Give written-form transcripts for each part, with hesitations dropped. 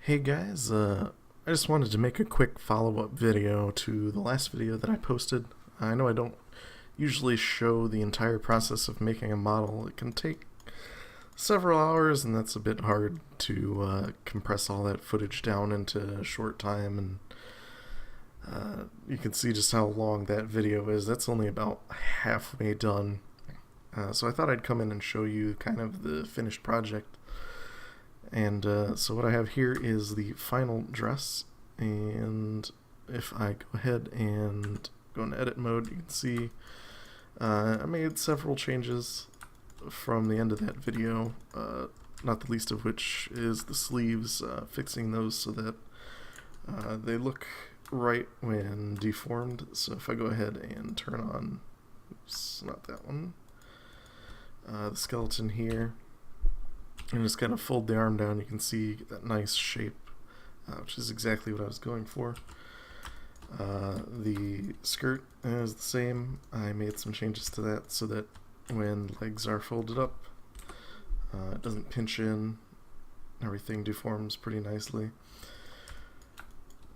Hey guys, I just wanted to make a quick follow-up video to the last video that I posted. I know I don't usually show the entire process of making a model. It can take several hours, and that's a bit hard to compress all that footage down into a short time, and you can see just how long that video is. That's only about halfway done. So I thought I'd come in and show you kind of the finished project. And so what I have here is the final dress, and if I go ahead and go into edit mode, you can see I made several changes from the end of that video, not the least of which is the sleeves, fixing those so that they look right when deformed. So if I go ahead and turn on, oops, not that one, the skeleton here, and just kind of fold the arm down, you can see that nice shape, which is exactly what I was going for. The skirt is the same. I made some changes to that so that when legs are folded up, it doesn't pinch in. Everything deforms pretty nicely.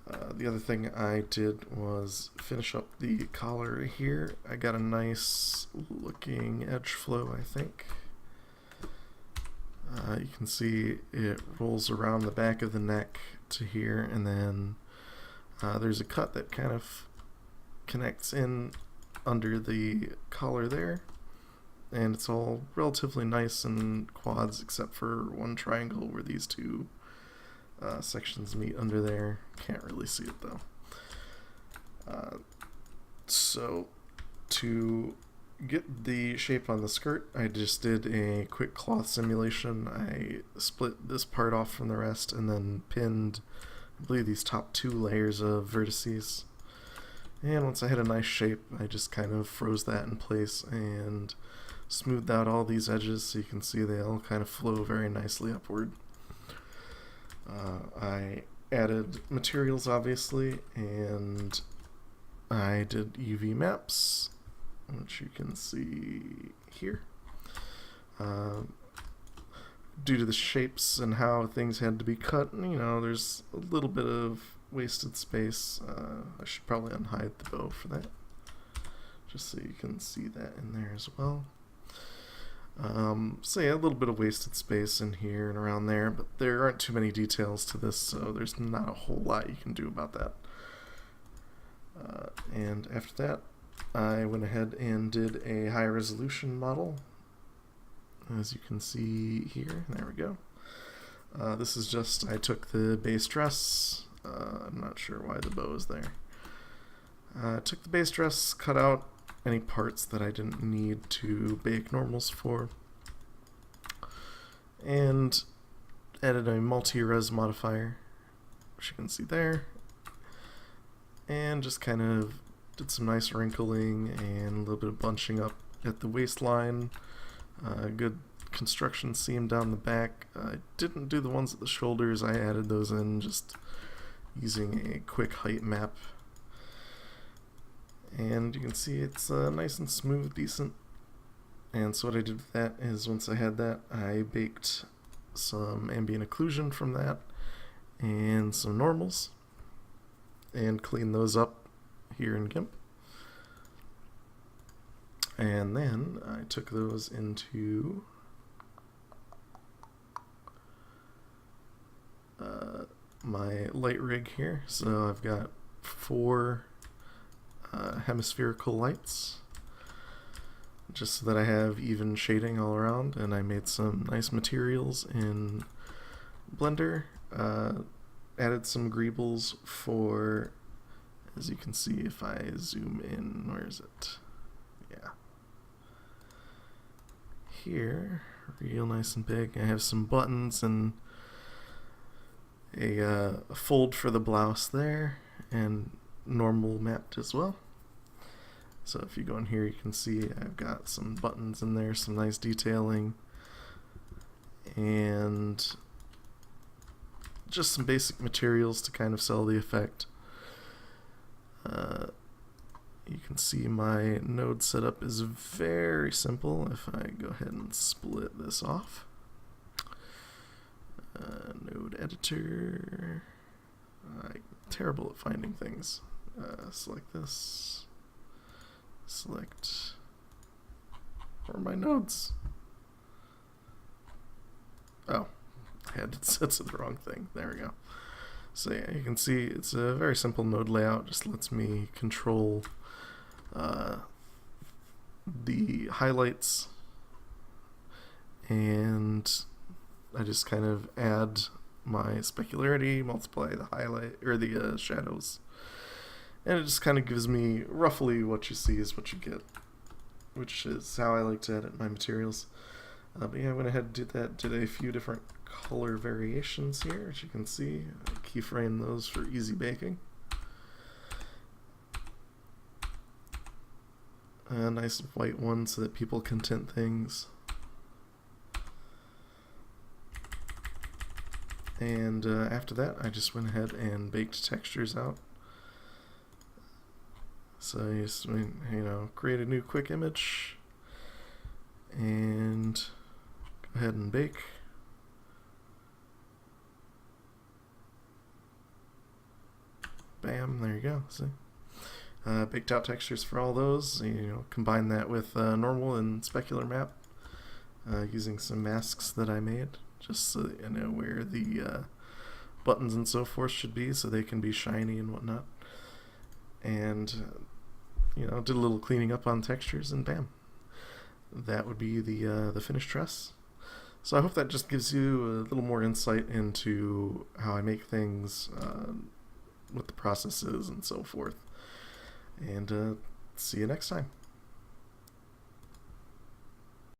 The other thing I did was finish up the collar here. I got a nice looking edge flow, I think. You can see it rolls around the back of the neck to here, and then there's a cut that kind of connects in under the collar there, and it's all relatively nice and quads except for one triangle where these two sections meet under there. Can't really see it though. So to get the shape on the skirt, I just did a quick cloth simulation. I split this part off from the rest and then pinned, I believe, these top two layers of vertices. And once I had a nice shape, I just kind of froze that in place and smoothed out all these edges so you can see they all kind of flow very nicely upward. I added materials, obviously, and I did UV maps, which you can see here. Due to the shapes and how things had to be cut, there's a little bit of wasted space. I should probably unhide the bow for that, just so you can see that in there as well. So yeah, a little bit of wasted space in here and around there, but there aren't too many details to this, so there's not a whole lot you can do about that. And after that, I went ahead and did a high resolution model, as you can see here. There we go. This is just, I took the base dress, I'm not sure why the bow is there. I took the base dress, cut out any parts that I didn't need to bake normals for, and added a multi-res modifier, which you can see there, and just kind of did some nice wrinkling and a little bit of bunching up at the waistline. Good construction seam down the back. I didn't do the ones at the shoulders. I added those in just using a quick height map. And you can see it's nice and smooth, decent. And so what I did with that is, once I had that, I baked some ambient occlusion from that and some normals and cleaned those up here in GIMP. And then I took those into my light rig here. So I've got 4 hemispherical lights, just so that I have even shading all around, and I made some nice materials in Blender. Added some greebles for, as you can see if I zoom in, where is it? Yeah. Here, real nice and big. I have some buttons and a fold for the blouse there, and normal mapped as well. So if you go in here, you can see I've got some buttons in there, some nice detailing, and just some basic materials to kind of sell the effect. You can see my node setup is very simple. If I go ahead and split this off, Node editor. I'm terrible at finding things. Select this. Select. Where are my nodes? Oh, I had it set to the wrong thing. There we go. So yeah, you can see it's a very simple node layout. Just lets me control the highlights, and I just kind of add my specularity, multiply the highlight or the shadows, and it just kind of gives me roughly what you see is what you get, which is how I like to edit my materials. But yeah, I went ahead and did a few different color variations here, as you can see. I keyframe those for easy baking. A nice white one so that people can tint things. And after that, I just went ahead and baked textures out. So you just, create a new quick image and go ahead and bake. Bam, there you go. See? Baked out textures for all those. Combine that with normal and specular map using some masks that I made, just so that you know where the buttons and so forth should be, so they can be shiny and whatnot. And did a little cleaning up on textures, and bam, that would be the finished dress. So I hope that just gives you a little more insight into how I make things, what the process is, and so forth. And see you next time.